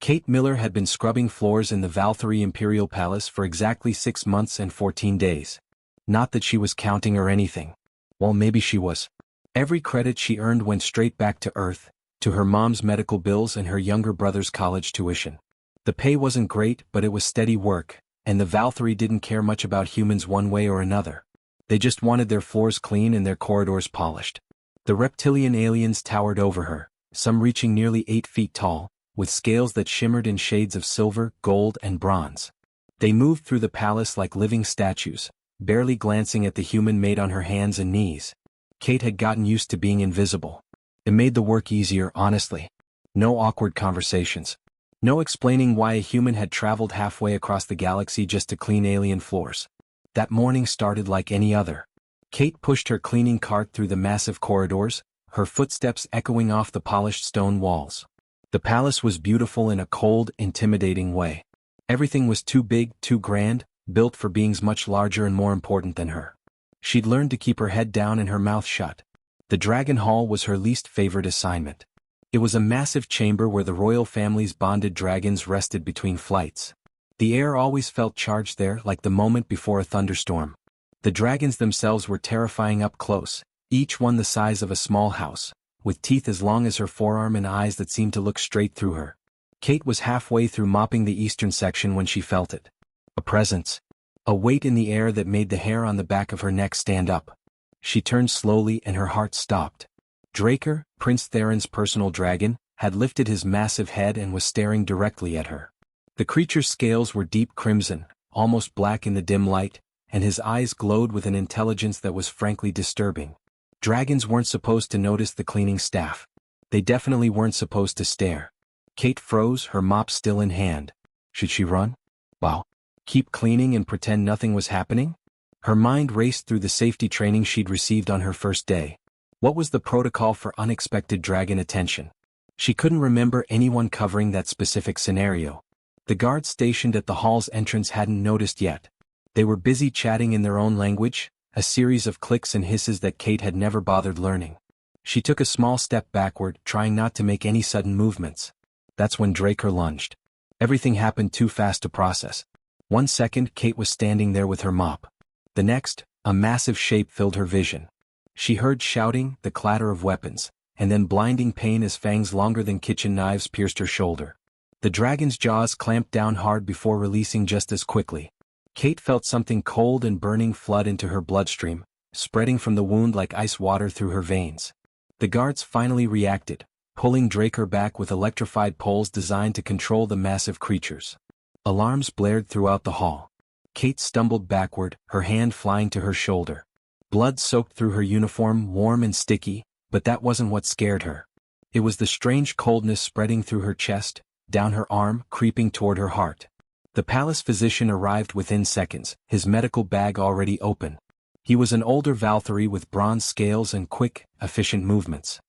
Kate Miller had been scrubbing floors in the Valkyrie Imperial Palace for exactly 6 months and 14 days. Not that she was counting or anything. Well, maybe she was. Every credit she earned went straight back to Earth, to her mom's medical bills and her younger brother's college tuition. The pay wasn't great, but it was steady work, and the Valkyrie didn't care much about humans one way or another. They just wanted their floors clean and their corridors polished. The reptilian aliens towered over her, some reaching nearly 8 feet tall, with scales that shimmered in shades of silver, gold, and bronze. They moved through the palace like living statues, barely glancing at the human maid on her hands and knees. Kate had gotten used to being invisible. It made the work easier, honestly. No awkward conversations. No explaining why a human had traveled halfway across the galaxy just to clean alien floors. That morning started like any other. Kate pushed her cleaning cart through the massive corridors, her footsteps echoing off the polished stone walls. The palace was beautiful in a cold, intimidating way. Everything was too big, too grand, built for beings much larger and more important than her. She'd learned to keep her head down and her mouth shut. The Dragon Hall was her least favorite assignment. It was a massive chamber where the royal family's bonded dragons rested between flights. The air always felt charged there, like the moment before a thunderstorm. The dragons themselves were terrifying up close, each one the size of a small house, with teeth as long as her forearm and eyes that seemed to look straight through her. Kate was halfway through mopping the eastern section when she felt it. A presence. A weight in the air that made the hair on the back of her neck stand up. She turned slowly and her heart stopped. Draker, Prince Theron's personal dragon, had lifted his massive head and was staring directly at her. The creature's scales were deep crimson, almost black in the dim light, and his eyes glowed with an intelligence that was frankly disturbing. Dragons weren't supposed to notice the cleaning staff. They definitely weren't supposed to stare. Kate froze, her mop still in hand. Should she run? Wow. Keep cleaning and pretend nothing was happening? Her mind raced through the safety training she'd received on her first day. What was the protocol for unexpected dragon attention? She couldn't remember anyone covering that specific scenario. The guards stationed at the hall's entrance hadn't noticed yet. They were busy chatting in their own language, a series of clicks and hisses that Kate had never bothered learning. She took a small step backward, trying not to make any sudden movements. That's when Draker lunged. Everything happened too fast to process. 1 second, Kate was standing there with her mop. The next, a massive shape filled her vision. She heard shouting, the clatter of weapons, and then blinding pain as fangs longer than kitchen knives pierced her shoulder. The dragon's jaws clamped down hard before releasing just as quickly. Kate felt something cold and burning flood into her bloodstream, spreading from the wound like ice water through her veins. The guards finally reacted, pulling Draker back with electrified poles designed to control the massive creatures. Alarms blared throughout the hall. Kate stumbled backward, her hand flying to her shoulder. Blood soaked through her uniform, warm and sticky, but that wasn't what scared her. It was the strange coldness spreading through her chest, down her arm, creeping toward her heart. The palace physician arrived within seconds, his medical bag already open. He was an older Valkyrie with bronze scales and quick, efficient movements.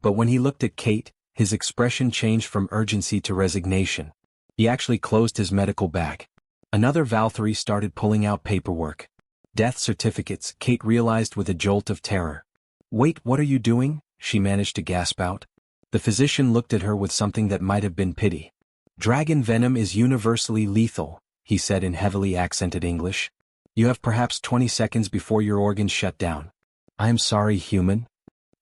But when he looked at Kate, his expression changed from urgency to resignation. He actually closed his medical bag. Another Valkyrie started pulling out paperwork. Death certificates, Kate realized with a jolt of terror. "Wait, what are you doing?" she managed to gasp out. The physician looked at her with something that might have been pity. "Dragon venom is universally lethal," he said in heavily accented English. "You have perhaps 20 seconds before your organs shut down." "I'm sorry, human."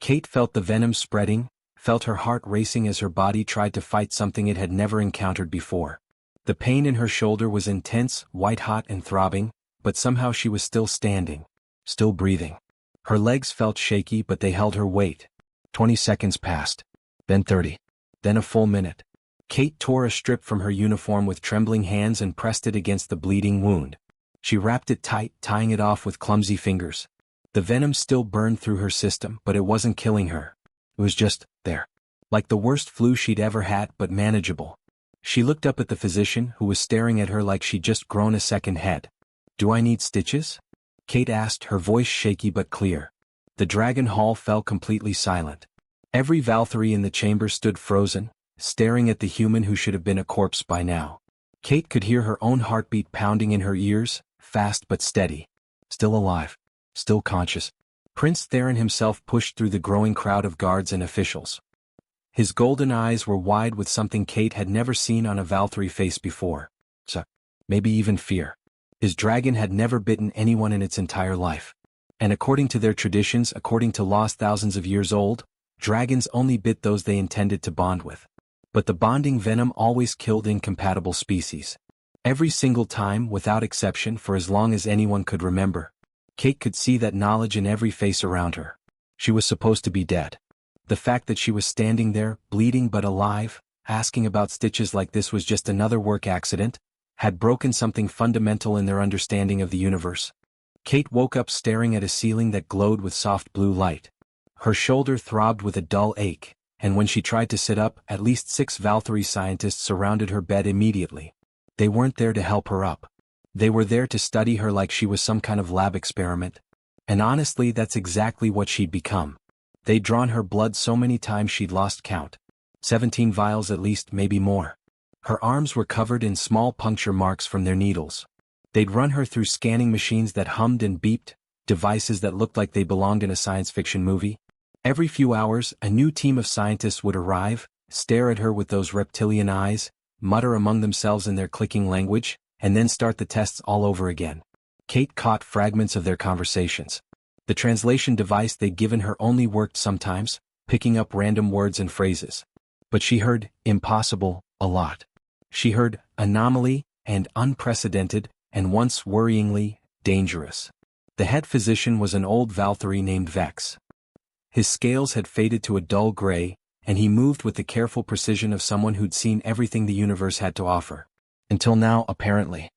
Kate felt the venom spreading, felt her heart racing as her body tried to fight something it had never encountered before. The pain in her shoulder was intense, white-hot and throbbing, but somehow she was still standing, still breathing. Her legs felt shaky, but they held her weight. 20 seconds passed, then 30, then a full minute. Kate tore a strip from her uniform with trembling hands and pressed it against the bleeding wound. She wrapped it tight, tying it off with clumsy fingers. The venom still burned through her system, but it wasn't killing her. It was just there. Like the worst flu she'd ever had, but manageable. She looked up at the physician, who was staring at her like she'd just grown a second head. "Do I need stitches?" Kate asked, her voice shaky but clear. The Dragon Hall fell completely silent. Every Valkyrie in the chamber stood frozen, staring at the human who should have been a corpse by now. Kate could hear her own heartbeat pounding in her ears, fast but steady. Still alive. Still conscious. Prince Theron himself pushed through the growing crowd of guards and officials. His golden eyes were wide with something Kate had never seen on a Valkyrie face before. Maybe even fear. His dragon had never bitten anyone in its entire life. And according to their traditions, according to laws thousands of years old, dragons only bit those they intended to bond with. But the bonding venom always killed incompatible species. Every single time, without exception, for as long as anyone could remember. Kate could see that knowledge in every face around her. She was supposed to be dead. The fact that she was standing there, bleeding but alive, asking about stitches like this was just another work accident, had broken something fundamental in their understanding of the universe. Kate woke up staring at a ceiling that glowed with soft blue light. Her shoulder throbbed with a dull ache, and when she tried to sit up, at least 6 Valkyrie scientists surrounded her bed immediately. They weren't there to help her up. They were there to study her like she was some kind of lab experiment. And honestly, that's exactly what she'd become. They'd drawn her blood so many times she'd lost count. 17 vials at least, maybe more. Her arms were covered in small puncture marks from their needles. They'd run her through scanning machines that hummed and beeped, devices that looked like they belonged in a science fiction movie. Every few hours, a new team of scientists would arrive, stare at her with those reptilian eyes, mutter among themselves in their clicking language, and then start the tests all over again. Kate caught fragments of their conversations. The translation device they'd given her only worked sometimes, picking up random words and phrases. But she heard impossible a lot. She heard anomaly and unprecedented, and once worryingly dangerous. The head physician was an old Valkyrie named Vex. His scales had faded to a dull gray, and he moved with the careful precision of someone who'd seen everything the universe had to offer. Until now, apparently.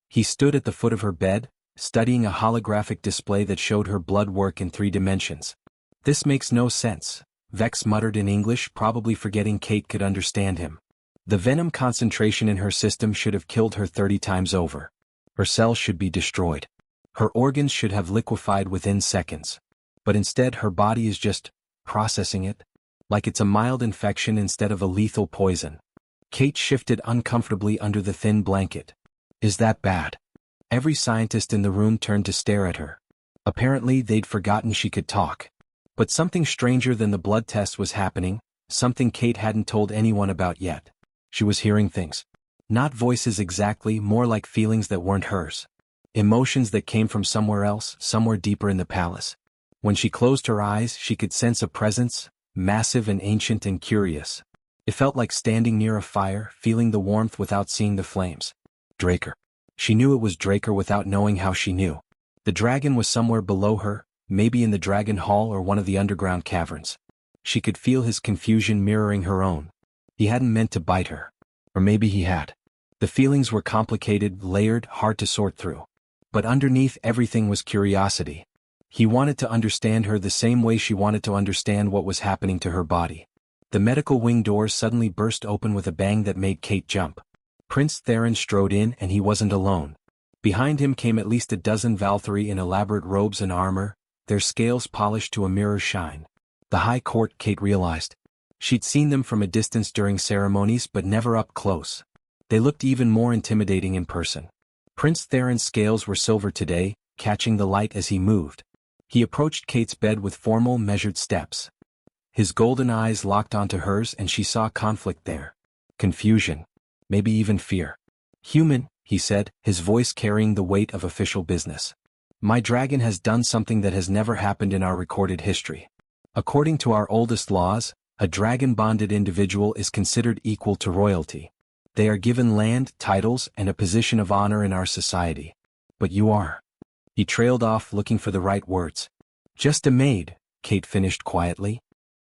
He stood at the foot of her bed, studying a holographic display that showed her blood work in 3 dimensions. "This makes no sense," Vex muttered in English, probably forgetting Kate could understand him. The venom concentration in her system should have killed her 30 times over. Her cells should be destroyed. Her organs should have liquefied within seconds. But instead her body is just processing it, like it's a mild infection instead of a lethal poison. Kate shifted uncomfortably under the thin blanket. Is that bad? Every scientist in the room turned to stare at her. Apparently they'd forgotten she could talk. But something stranger than the blood test was happening, something Kate hadn't told anyone about yet. She was hearing things. Not voices exactly, more like feelings that weren't hers. Emotions that came from somewhere else, somewhere deeper in the palace. When she closed her eyes, she could sense a presence, massive and ancient and curious. It felt like standing near a fire, feeling the warmth without seeing the flames. Draker. She knew it was Draker without knowing how she knew. The dragon was somewhere below her, maybe in the dragon hall or one of the underground caverns. She could feel his confusion mirroring her own. He hadn't meant to bite her. Or maybe he had. The feelings were complicated, layered, hard to sort through. But underneath everything was curiosity. He wanted to understand her the same way she wanted to understand what was happening to her body. The medical wing doors suddenly burst open with a bang that made Kate jump. Prince Theron strode in, and he wasn't alone. Behind him came at least a dozen Valkyrie in elaborate robes and armor, their scales polished to a mirror's shine. The High Court, Kate realized. She'd seen them from a distance during ceremonies but never up close. They looked even more intimidating in person. Prince Theron's scales were silver today, catching the light as he moved. He approached Kate's bed with formal, measured steps. His golden eyes locked onto hers and she saw conflict there. Confusion. Maybe even fear. "Human," he said, his voice carrying the weight of official business. "My dragon has done something that has never happened in our recorded history. According to our oldest laws, a dragon-bonded individual is considered equal to royalty. They are given land, titles, and a position of honor in our society. But you are." He trailed off looking for the right words. "Just a maid," Kate finished quietly.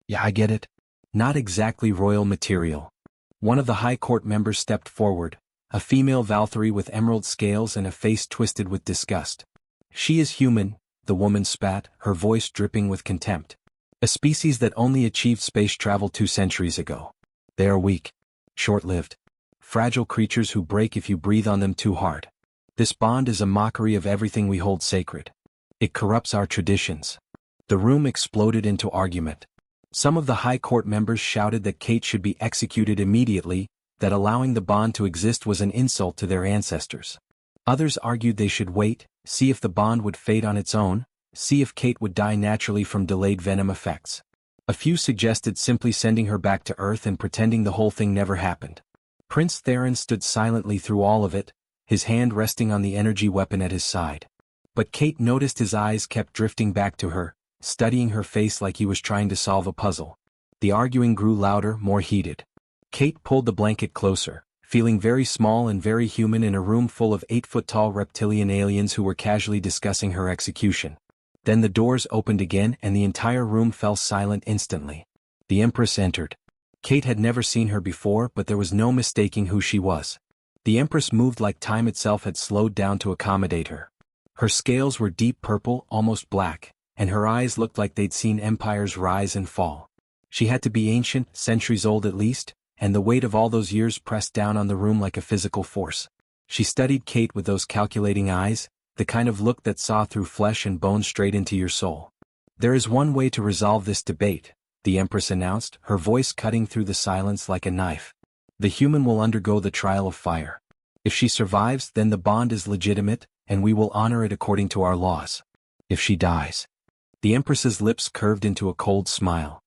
"Yeah, I get it. Not exactly royal material." One of the High Court members stepped forward, a female Valkyrie with emerald scales and a face twisted with disgust. "She is human," the woman spat, her voice dripping with contempt. "A species that only achieved space travel 2 centuries ago. They are weak, short-lived, fragile creatures who break if you breathe on them too hard. This bond is a mockery of everything we hold sacred. It corrupts our traditions." The room exploded into argument. Some of the High Court members shouted that Kate should be executed immediately, that allowing the bond to exist was an insult to their ancestors. Others argued they should wait, see if the bond would fade on its own, see if Kate would die naturally from delayed venom effects. A few suggested simply sending her back to Earth and pretending the whole thing never happened. Prince Theron stood silently through all of it, his hand resting on the energy weapon at his side. But Kate noticed his eyes kept drifting back to her, studying her face like he was trying to solve a puzzle. The arguing grew louder, more heated. Kate pulled the blanket closer, feeling very small and very human in a room full of 8-foot-tall reptilian aliens who were casually discussing her execution. Then the doors opened again and the entire room fell silent instantly. The Empress entered. Kate had never seen her before, but there was no mistaking who she was. The Empress moved like time itself had slowed down to accommodate her. Her scales were deep purple, almost black, and her eyes looked like they'd seen empires rise and fall. She had to be ancient, centuries old at least, and the weight of all those years pressed down on the room like a physical force. She studied Kate with those calculating eyes, the kind of look that saw through flesh and bone straight into your soul. "There is one way to resolve this debate," the Empress announced, her voice cutting through the silence like a knife. "The human will undergo the trial of fire. If she survives, then the bond is legitimate, and we will honor it according to our laws. If she dies..." The Empress's lips curved into a cold smile.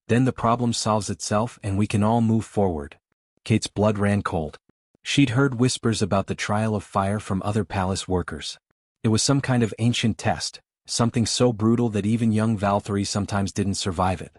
"Then the problem solves itself and we can all move forward." Kate's blood ran cold. She'd heard whispers about the trial of fire from other palace workers. It was some kind of ancient test, something so brutal that even young Valkyrie sometimes didn't survive it.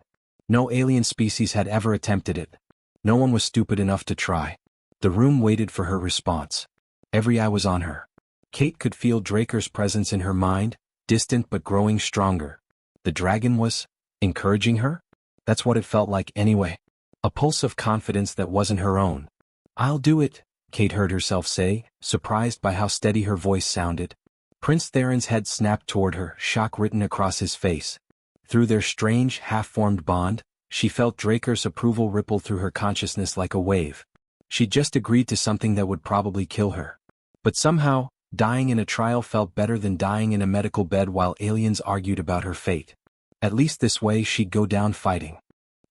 No alien species had ever attempted it. No one was stupid enough to try. The room waited for her response. Every eye was on her. Kate could feel Draker's presence in her mind, distant but growing stronger. The dragon was encouraging her? That's what it felt like anyway. A pulse of confidence that wasn't her own. "I'll do it," Kate heard herself say, surprised by how steady her voice sounded. Prince Theron's head snapped toward her, shock written across his face. Through their strange, half-formed bond, she felt Draker's approval ripple through her consciousness like a wave. She'd just agreed to something that would probably kill her. But somehow, dying in a trial felt better than dying in a medical bed while aliens argued about her fate. At least this way she'd go down fighting.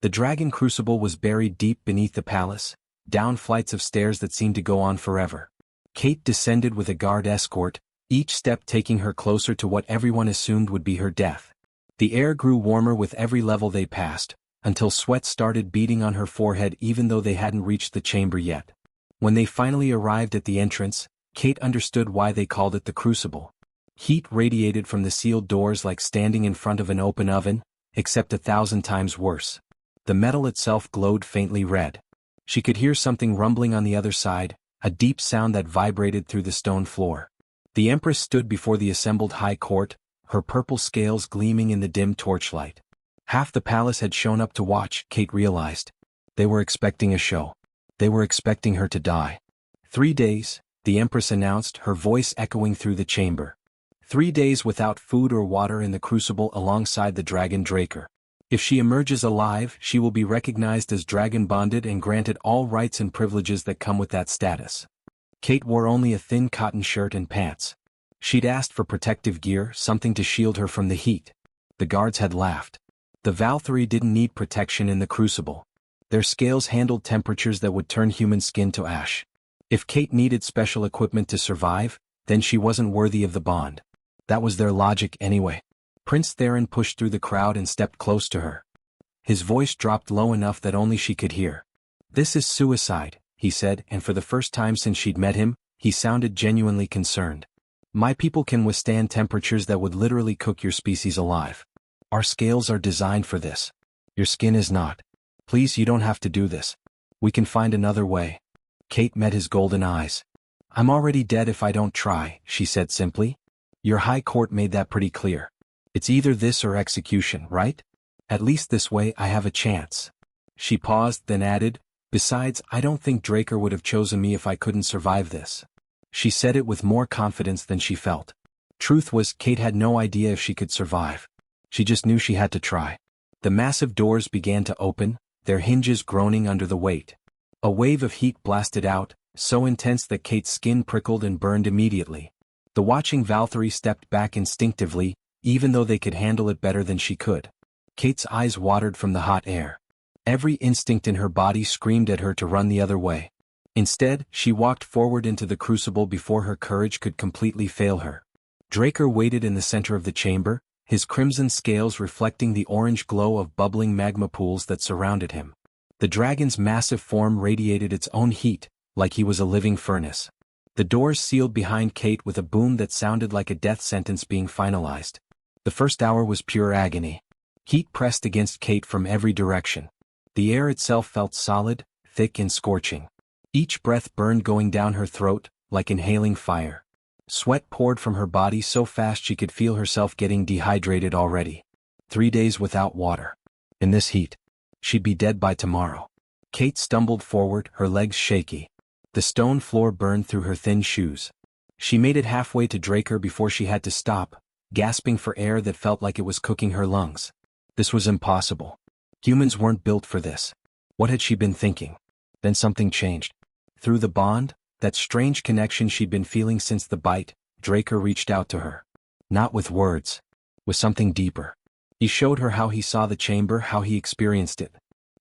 The dragon crucible was buried deep beneath the palace, down flights of stairs that seemed to go on forever. Kate descended with a guard escort, each step taking her closer to what everyone assumed would be her death. The air grew warmer with every level they passed, until sweat started beading on her forehead even though they hadn't reached the chamber yet. When they finally arrived at the entrance, Kate understood why they called it the Crucible. Heat radiated from the sealed doors like standing in front of an open oven, except 1,000 times worse. The metal itself glowed faintly red. She could hear something rumbling on the other side, a deep sound that vibrated through the stone floor. The Empress stood before the assembled high court, her purple scales gleaming in the dim torchlight. Half the palace had shown up to watch, Kate realized. They were expecting a show. They were expecting her to die. 3 days, the Empress announced, her voice echoing through the chamber. 3 days without food or water in the crucible alongside the dragon Draker. If she emerges alive, she will be recognized as dragon-bonded and granted all rights and privileges that come with that status. Kate wore only a thin cotton shirt and pants. She'd asked for protective gear, something to shield her from the heat. The guards had laughed. The Valkyrie didn't need protection in the crucible. Their scales handled temperatures that would turn human skin to ash. If Kate needed special equipment to survive, then she wasn't worthy of the bond. That was their logic anyway. Prince Theron pushed through the crowd and stepped close to her. His voice dropped low enough that only she could hear. "This is suicide," he said, and for the first time since she'd met him, he sounded genuinely concerned. "My people can withstand temperatures that would literally cook your species alive. Our scales are designed for this. Your skin is not. Please, you don't have to do this. We can find another way." Kate met his golden eyes. "I'm already dead if I don't try," she said simply. "Your high court made that pretty clear. It's either this or execution, right? At least this way I have a chance." She paused, then added, "Besides, I don't think Draker would have chosen me if I couldn't survive this." She said it with more confidence than she felt. Truth was, Kate had no idea if she could survive. She just knew she had to try. The massive doors began to open, their hinges groaning under the weight. A wave of heat blasted out, so intense that Kate's skin prickled and burned immediately. The watching Valkyrie stepped back instinctively, even though they could handle it better than she could. Kate's eyes watered from the hot air. Every instinct in her body screamed at her to run the other way. Instead, she walked forward into the crucible before her courage could completely fail her. Draker waited in the center of the chamber, his crimson scales reflecting the orange glow of bubbling magma pools that surrounded him. The dragon's massive form radiated its own heat, like he was a living furnace. The doors sealed behind Kate with a boom that sounded like a death sentence being finalized. The first hour was pure agony. Heat pressed against Kate from every direction. The air itself felt solid, thick and scorching. Each breath burned going down her throat, like inhaling fire. Sweat poured from her body so fast she could feel herself getting dehydrated already. 3 days without water. In this heat. She'd be dead by tomorrow. Kate stumbled forward, her legs shaky. The stone floor burned through her thin shoes. She made it halfway to Draker before she had to stop, gasping for air that felt like it was cooking her lungs. This was impossible. Humans weren't built for this. What had she been thinking? Then something changed. Through the bond, that strange connection she'd been feeling since the bite, Draker reached out to her. Not with words. With something deeper. He showed her how he saw the chamber, how he experienced it.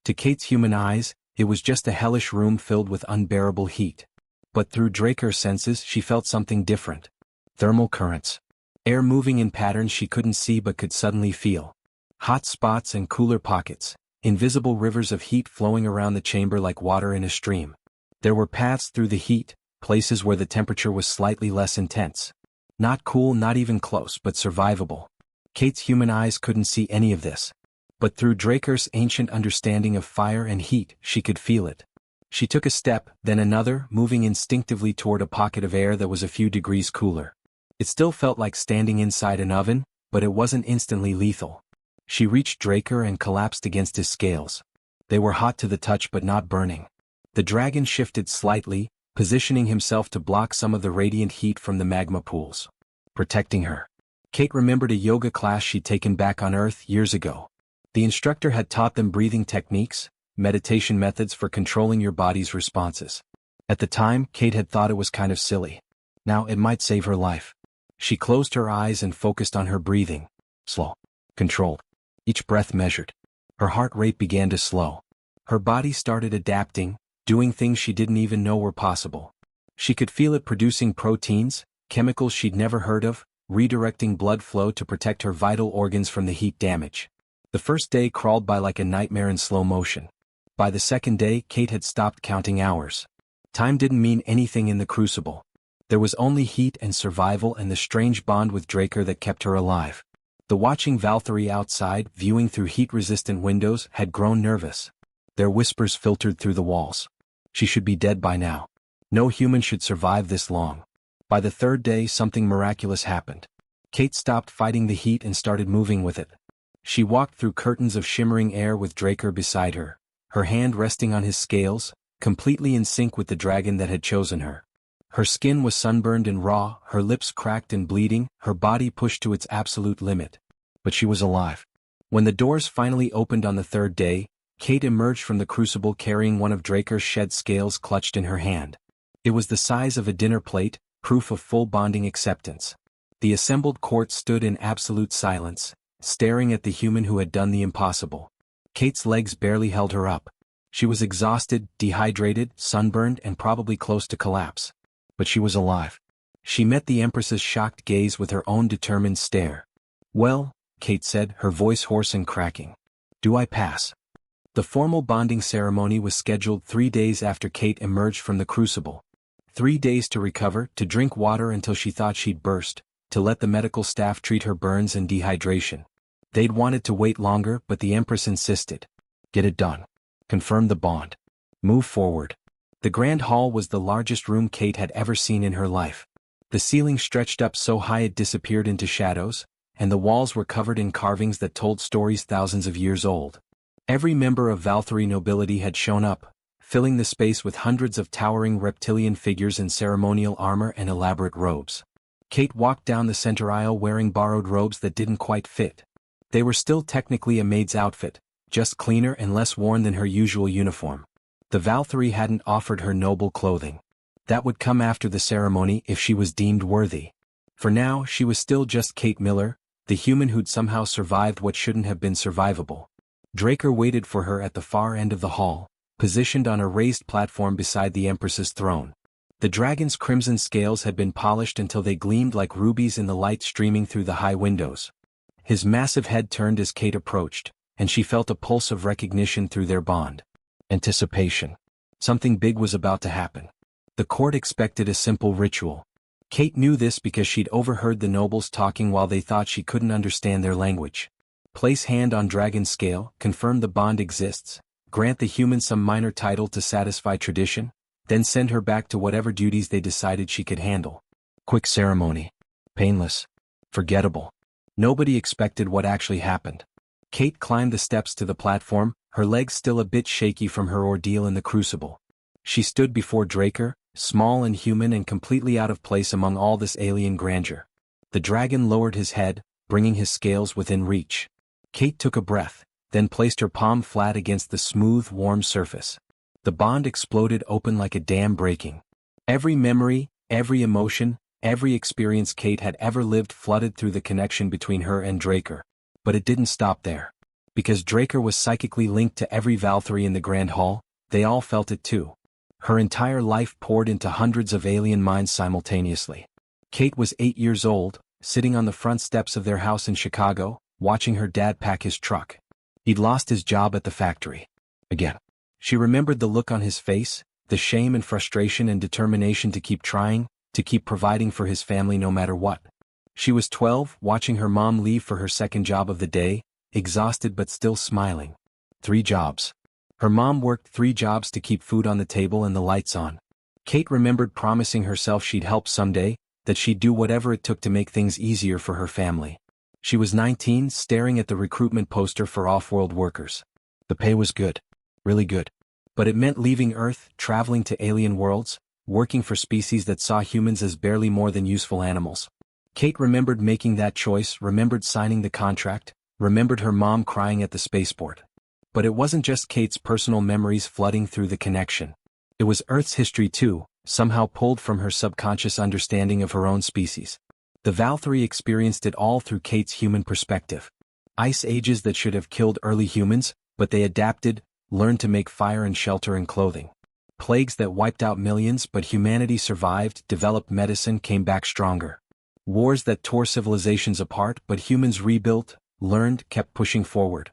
To Kate's human eyes, it was just a hellish room filled with unbearable heat. But through Draker's senses she felt something different. Thermal currents. Air moving in patterns she couldn't see but could suddenly feel. Hot spots and cooler pockets. Invisible rivers of heat flowing around the chamber like water in a stream. There were paths through the heat, places where the temperature was slightly less intense. Not cool, not even close, but survivable. Kate's human eyes couldn't see any of this. But through Draker's ancient understanding of fire and heat, she could feel it. She took a step, then another, moving instinctively toward a pocket of air that was a few degrees cooler. It still felt like standing inside an oven, but it wasn't instantly lethal. She reached Draker and collapsed against his scales. They were hot to the touch but not burning. The dragon shifted slightly, positioning himself to block some of the radiant heat from the magma pools. Protecting her. Kate remembered a yoga class she'd taken back on Earth years ago. The instructor had taught them breathing techniques, meditation methods for controlling your body's responses. At the time, Kate had thought it was kind of silly. Now it might save her life. She closed her eyes and focused on her breathing. Slow. Controlled. Each breath measured. Her heart rate began to slow. Her body started adapting, doing things she didn't even know were possible. She could feel it producing proteins, chemicals she'd never heard of, redirecting blood flow to protect her vital organs from the heat damage. The first day crawled by like a nightmare in slow motion. By the second day, Kate had stopped counting hours. Time didn't mean anything in the crucible. There was only heat and survival and the strange bond with Draker that kept her alive. The watching Valkyrie outside, viewing through heat-resistant windows, had grown nervous. Their whispers filtered through the walls. She should be dead by now. No human should survive this long. By the third day, something miraculous happened. Kate stopped fighting the heat and started moving with it. She walked through curtains of shimmering air with Draker beside her, her hand resting on his scales, completely in sync with the dragon that had chosen her. Her skin was sunburned and raw, her lips cracked and bleeding, her body pushed to its absolute limit. But she was alive. When the doors finally opened on the third day, Kate emerged from the crucible carrying one of Draker's shed scales clutched in her hand. It was the size of a dinner plate, proof of full bonding acceptance. The assembled court stood in absolute silence, staring at the human who had done the impossible. Kate's legs barely held her up. She was exhausted, dehydrated, sunburned, and probably close to collapse. But she was alive. She met the Empress's shocked gaze with her own determined stare. "Well," Kate said, her voice hoarse and cracking. "Do I pass?" The formal bonding ceremony was scheduled 3 days after Kate emerged from the crucible. 3 days to recover, to drink water until she thought she'd burst, to let the medical staff treat her burns and dehydration. They'd wanted to wait longer, but the Empress insisted. Get it done. Confirm the bond. Move forward. The Grand Hall was the largest room Kate had ever seen in her life. The ceiling stretched up so high it disappeared into shadows, and the walls were covered in carvings that told stories thousands of years old. Every member of Valkyrie nobility had shown up, filling the space with hundreds of towering reptilian figures in ceremonial armor and elaborate robes. Kate walked down the center aisle wearing borrowed robes that didn't quite fit. They were still technically a maid's outfit, just cleaner and less worn than her usual uniform. The Valkyrie hadn't offered her noble clothing. That would come after the ceremony if she was deemed worthy. For now, she was still just Kate Miller, the human who'd somehow survived what shouldn't have been survivable. Draker waited for her at the far end of the hall, positioned on a raised platform beside the Empress's throne. The dragon's crimson scales had been polished until they gleamed like rubies in the light streaming through the high windows. His massive head turned as Kate approached, and she felt a pulse of recognition through their bond. Anticipation. Something big was about to happen. The court expected a simple ritual. Kate knew this because she'd overheard the nobles talking while they thought she couldn't understand their language. Place hand on dragon scale, confirm the bond exists, grant the human some minor title to satisfy tradition, then send her back to whatever duties they decided she could handle. Quick ceremony. Painless. Forgettable. Nobody expected what actually happened. Kate climbed the steps to the platform, her legs still a bit shaky from her ordeal in the crucible. She stood before Draker, small and human and completely out of place among all this alien grandeur. The dragon lowered his head, bringing his scales within reach. Kate took a breath, then placed her palm flat against the smooth, warm surface. The bond exploded open like a dam breaking. Every memory, every emotion, every experience Kate had ever lived flooded through the connection between her and Draker. But it didn't stop there. Because Draker was psychically linked to every Valkyrie in the Grand Hall, they all felt it too. Her entire life poured into hundreds of alien minds simultaneously. Kate was 8 years old, sitting on the front steps of their house in Chicago, watching her dad pack his truck. He'd lost his job at the factory. Again. She remembered the look on his face, the shame and frustration and determination to keep trying, to keep providing for his family no matter what. She was 12, watching her mom leave for her second job of the day, exhausted but still smiling. 3 jobs. Her mom worked 3 jobs to keep food on the table and the lights on. Kate remembered promising herself she'd help someday, that she'd do whatever it took to make things easier for her family. She was 19, staring at the recruitment poster for off-world workers. The pay was good. Really good. But it meant leaving Earth, traveling to alien worlds, working for species that saw humans as barely more than useful animals. Kate remembered making that choice, remembered signing the contract, remembered her mom crying at the spaceport. But it wasn't just Kate's personal memories flooding through the connection. It was Earth's history too, somehow pulled from her subconscious understanding of her own species. The Valkyrie experienced it all through Kate's human perspective. Ice ages that should have killed early humans, but they adapted, learned to make fire and shelter and clothing. Plagues that wiped out millions but humanity survived, developed medicine, came back stronger. Wars that tore civilizations apart but humans rebuilt, learned, kept pushing forward.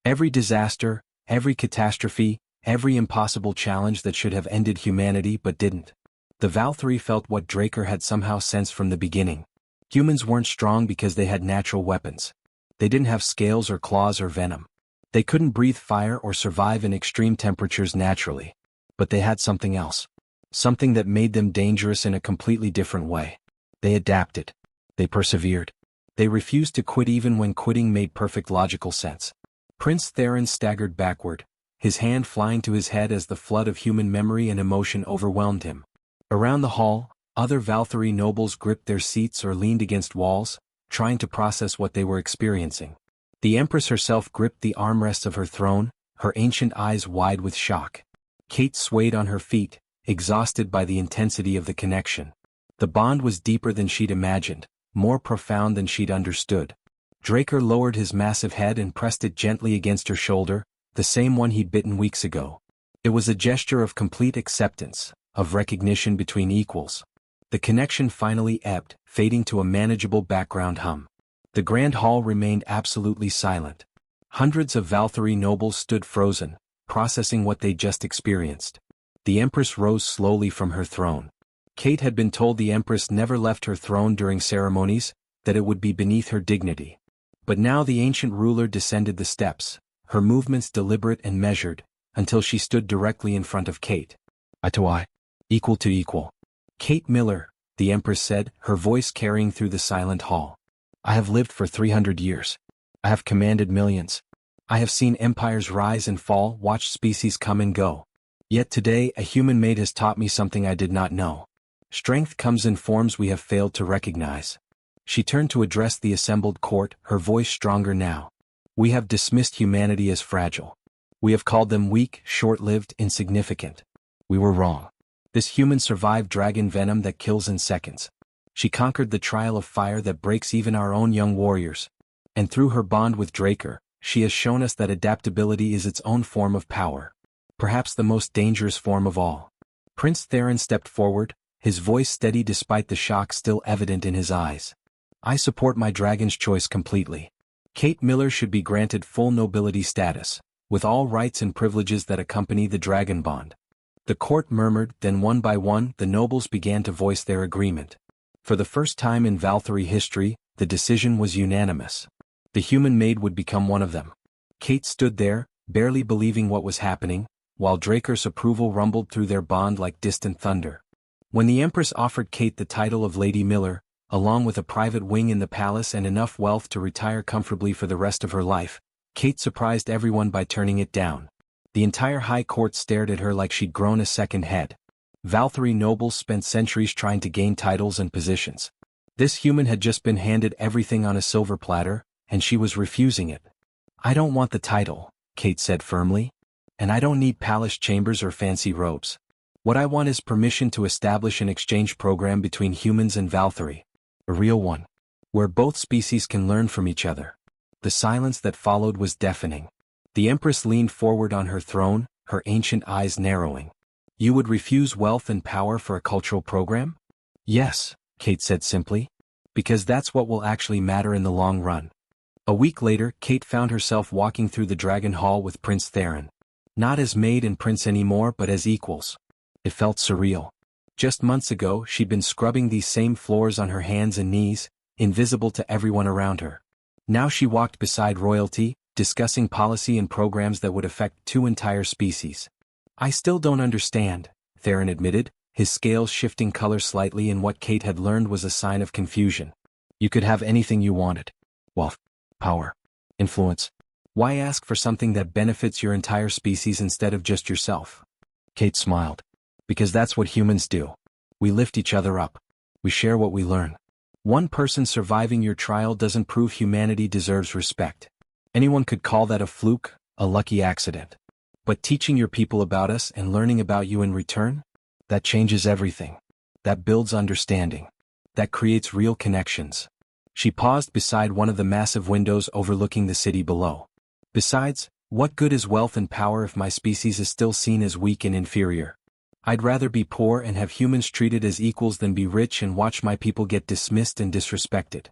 Every disaster, every catastrophe, every impossible challenge that should have ended humanity but didn't. The Valkyrie felt what Draker had somehow sensed from the beginning. Humans weren't strong because they had natural weapons. They didn't have scales or claws or venom. They couldn't breathe fire or survive in extreme temperatures naturally. But they had something else. Something that made them dangerous in a completely different way. They adapted. They persevered. They refused to quit even when quitting made perfect logical sense. Prince Theron staggered backward, his hand flying to his head as the flood of human memory and emotion overwhelmed him. Around the hall, other Valkyrie nobles gripped their seats or leaned against walls, trying to process what they were experiencing. The Empress herself gripped the armrests of her throne, her ancient eyes wide with shock. Kate swayed on her feet, exhausted by the intensity of the connection. The bond was deeper than she'd imagined, more profound than she'd understood. Draker lowered his massive head and pressed it gently against her shoulder, the same one he'd bitten weeks ago. It was a gesture of complete acceptance, of recognition between equals. The connection finally ebbed, fading to a manageable background hum. The Grand Hall remained absolutely silent. Hundreds of Valkyrie nobles stood frozen, processing what they'd just experienced. The Empress rose slowly from her throne. Kate had been told the Empress never left her throne during ceremonies, that it would be beneath her dignity. But now the ancient ruler descended the steps, her movements deliberate and measured, until she stood directly in front of Kate. Eye to eye. Equal to equal. Kate Miller, the Empress said, her voice carrying through the silent hall. I have lived for 300 years. I have commanded millions. I have seen empires rise and fall, watched species come and go. Yet today a human maid has taught me something I did not know. Strength comes in forms we have failed to recognize. She turned to address the assembled court, her voice stronger now. We have dismissed humanity as fragile. We have called them weak, short-lived, insignificant. We were wrong. This human survived dragon venom that kills in seconds. She conquered the trial of fire that breaks even our own young warriors. And through her bond with Draker, she has shown us that adaptability is its own form of power. Perhaps the most dangerous form of all. Prince Theron stepped forward, his voice steady despite the shock still evident in his eyes. I support my dragon's choice completely. Kate Miller should be granted full nobility status, with all rights and privileges that accompany the dragon bond. The court murmured, then one by one the nobles began to voice their agreement. For the first time in Valkyrie history, the decision was unanimous. The human maid would become one of them. Kate stood there, barely believing what was happening, while Draker's approval rumbled through their bond like distant thunder. When the Empress offered Kate the title of Lady Miller, along with a private wing in the palace and enough wealth to retire comfortably for the rest of her life, Kate surprised everyone by turning it down. The entire high court stared at her like she'd grown a second head. Valkyrie nobles spent centuries trying to gain titles and positions. This human had just been handed everything on a silver platter, and she was refusing it. "I don't want the title," Kate said firmly. "And I don't need palace chambers or fancy robes. What I want is permission to establish an exchange program between humans and Valkyrie. A real one. Where both species can learn from each other." The silence that followed was deafening. The Empress leaned forward on her throne, her ancient eyes narrowing. "You would refuse wealth and power for a cultural program?" "Yes," Kate said simply. "Because that's what will actually matter in the long run." A week later, Kate found herself walking through the Dragon Hall with Prince Theron. Not as maid and prince anymore, but as equals. It felt surreal. Just months ago, she'd been scrubbing these same floors on her hands and knees, invisible to everyone around her. Now she walked beside royalty, discussing policy and programs that would affect two entire species. "I still don't understand," Theron admitted, his scales shifting color slightly in what Kate had learned was a sign of confusion. "You could have anything you wanted. Wealth, power, influence. Why ask for something that benefits your entire species instead of just yourself?" Kate smiled. "Because that's what humans do. We lift each other up. We share what we learn. One person surviving your trial doesn't prove humanity deserves respect. Anyone could call that a fluke, a lucky accident. But teaching your people about us and learning about you in return? That changes everything. That builds understanding. That creates real connections." She paused beside one of the massive windows overlooking the city below. "Besides, what good is wealth and power if my species is still seen as weak and inferior? I'd rather be poor and have humans treated as equals than be rich and watch my people get dismissed and disrespected."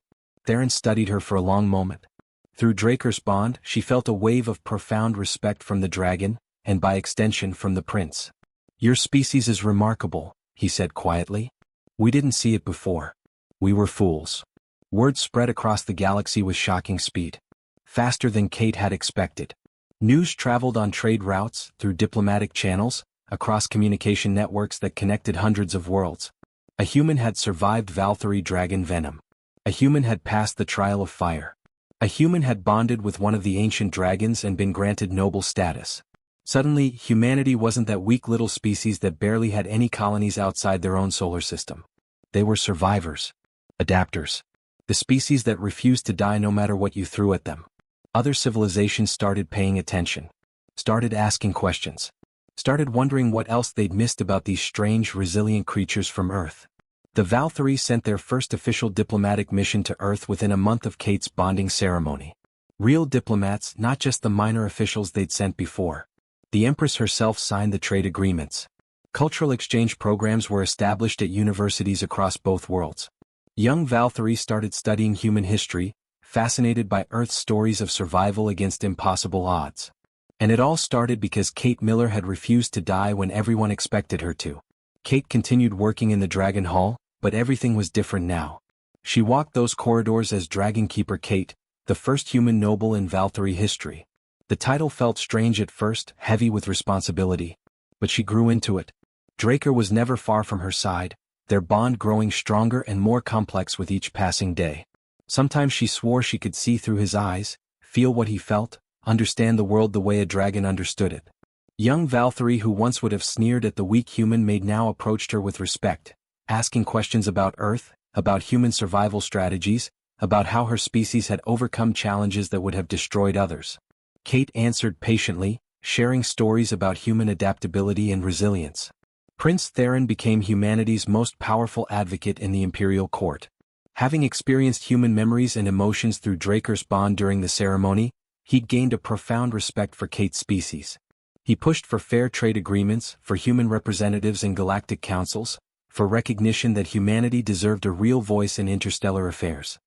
Theron studied her for a long moment. Through Draker's bond, she felt a wave of profound respect from the dragon, and by extension from the prince. "Your species is remarkable," he said quietly. "We didn't see it before. We were fools." Word spread across the galaxy with shocking speed. Faster than Kate had expected. News traveled on trade routes, through diplomatic channels, across communication networks that connected hundreds of worlds. A human had survived Valkyrie dragon venom. A human had passed the trial of fire. A human had bonded with one of the ancient dragons and been granted noble status. Suddenly, humanity wasn't that weak little species that barely had any colonies outside their own solar system. They were survivors. Adapters. The species that refused to die no matter what you threw at them. Other civilizations started paying attention. Started asking questions. Started wondering what else they'd missed about these strange, resilient creatures from Earth. The Valkyrie sent their first official diplomatic mission to Earth within a month of Kate's bonding ceremony. Real diplomats, not just the minor officials they'd sent before. The Empress herself signed the trade agreements. Cultural exchange programs were established at universities across both worlds. Young Valkyrie started studying human history, fascinated by Earth's stories of survival against impossible odds. And it all started because Kate Miller had refused to die when everyone expected her to. Kate continued working in the Dragon Hall, but everything was different now. She walked those corridors as Dragon Keeper Kate, the first human noble in Valkyrie history. The title felt strange at first, heavy with responsibility. But she grew into it. Draker was never far from her side, their bond growing stronger and more complex with each passing day. Sometimes she swore she could see through his eyes, feel what he felt, understand the world the way a dragon understood it. Young Valkyrie, who once would have sneered at the weak human maid, now approached her with respect, asking questions about Earth, about human survival strategies, about how her species had overcome challenges that would have destroyed others. Kate answered patiently, sharing stories about human adaptability and resilience. Prince Theron became humanity's most powerful advocate in the imperial court. Having experienced human memories and emotions through Draker's bond during the ceremony, he'd gained a profound respect for Kate's species. He pushed for fair trade agreements, for human representatives in galactic councils, for recognition that humanity deserved a real voice in interstellar affairs.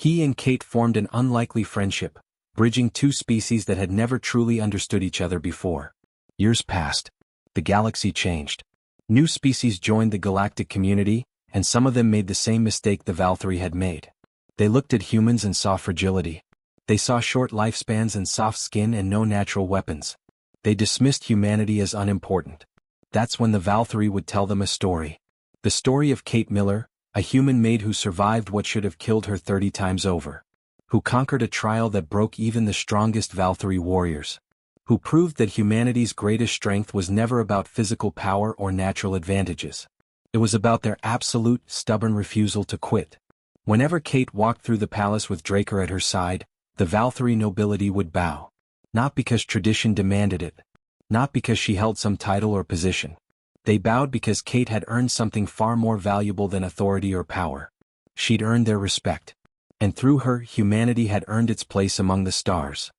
He and Kate formed an unlikely friendship, bridging two species that had never truly understood each other before. Years passed. The galaxy changed. New species joined the galactic community, and some of them made the same mistake the Valkyrie had made. They looked at humans and saw fragility. They saw short lifespans and soft skin and no natural weapons. They dismissed humanity as unimportant. That's when the Valkyrie would tell them a story. The story of Kate Miller, a human maid who survived what should have killed her 30 times over. Who conquered a trial that broke even the strongest Valkyrie warriors. Who proved that humanity's greatest strength was never about physical power or natural advantages. It was about their absolute, stubborn refusal to quit. Whenever Kate walked through the palace with Draker at her side, the Valkyrie nobility would bow. Not because tradition demanded it. Not because she held some title or position. They bowed because Kate had earned something far more valuable than authority or power. She'd earned their respect. And through her, humanity had earned its place among the stars.